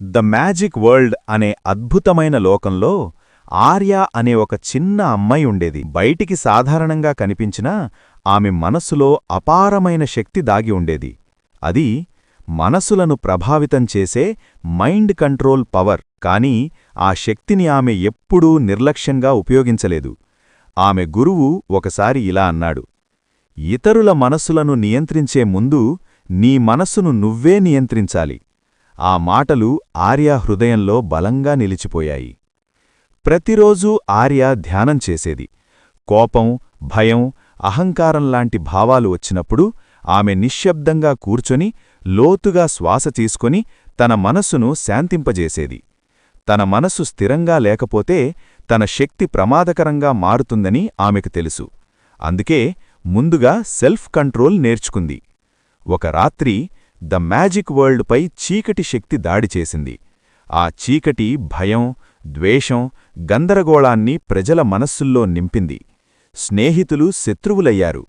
The magic world అనే అద్భుతమైన లోకంలో ఆర్య అనే ఒక చిన్న అమ్మాయి ఉండేది. బయటికి సాధారణంగా కనిపించినా ఆమె మనస్సులో అపారమైన శక్తి దాగి ఉండేది. అది మనసులను ప్రభావితం చేసే మైండ్ కంట్రోల్ పవర్. కానీ ఆ శక్తిని ఆమె ఎప్పుడూ నిర్లక్ష్యంగా ఉపయోగించలేదు. ఆమె గురువు ఒకసారి ఇలా అన్నాడు, ఇతరుల మనస్సులను నియంత్రించే ముందు నీ మనస్సును నువ్వే నియంత్రించాలి. ఆ మాటలు ఆర్య హృదయంలో బలంగా నిలిచిపోయాయి. ప్రతిరోజూ ఆర్య ధ్యానం చేసేది. కోపం, భయం, అహంకారంలాంటి భావాలు వచ్చినప్పుడు ఆమె నిశ్శబ్దంగా కూర్చొని లోతుగా శ్వాస తీసుకొని తన మనస్సును శాంతింపజేసేది. తన మనస్సు స్థిరంగా లేకపోతే తన శక్తి ప్రమాదకరంగా మారుతుందని ఆమెకు తెలుసు. అందుకే ముందుగా సెల్ఫ్ కంట్రోల్ నేర్చుకుంది. ఒక రాత్రి ద మ్యాజిక్ వరల్డ్పై చీకటి శక్తి దాడి చేసింది. ఆ చీకటి భయం, ద్వేషం, గందరగోళాన్ని ప్రజల మనస్సుల్లో నింపింది. స్నేహితులు శత్రువులయ్యారు.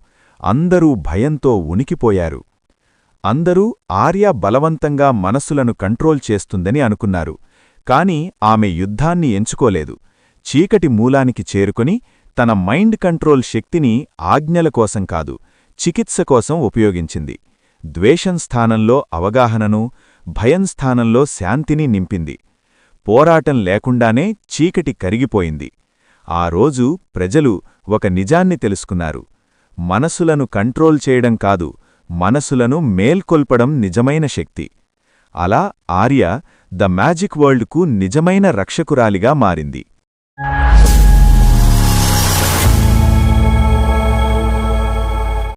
అందరూ భయంతో ఉనికిపోయారు. అందరూ ఆర్య బలవంతంగా మనస్సులను కంట్రోల్ చేస్తుందని అనుకున్నారు. కాని ఆమె యుద్ధాన్ని ఎంచుకోలేదు. చీకటి మూలానికి చేరుకొని తన మైండ్ కంట్రోల్ శక్తిని ఆజ్ఞల కోసం కాదు, చికిత్స కోసం ఉపయోగించింది. ద్వేషం స్థానంలో అవగాహనను, భయం స్థానంలో శాంతిని నింపింది. పోరాటం లేకుండానే చీకటి కరిగిపోయింది. ఆ రోజు ప్రజలు ఒక నిజాన్ని తెలుసుకున్నారు. మనసులను కంట్రోల్ చేయడం కాదు, మనసులను మేల్కొల్పడం నిజమైన శక్తి. అలా ఆర్య ద మ్యాజిక్ వరల్డ్కు నిజమైన రక్షకురాలిగా మారింది.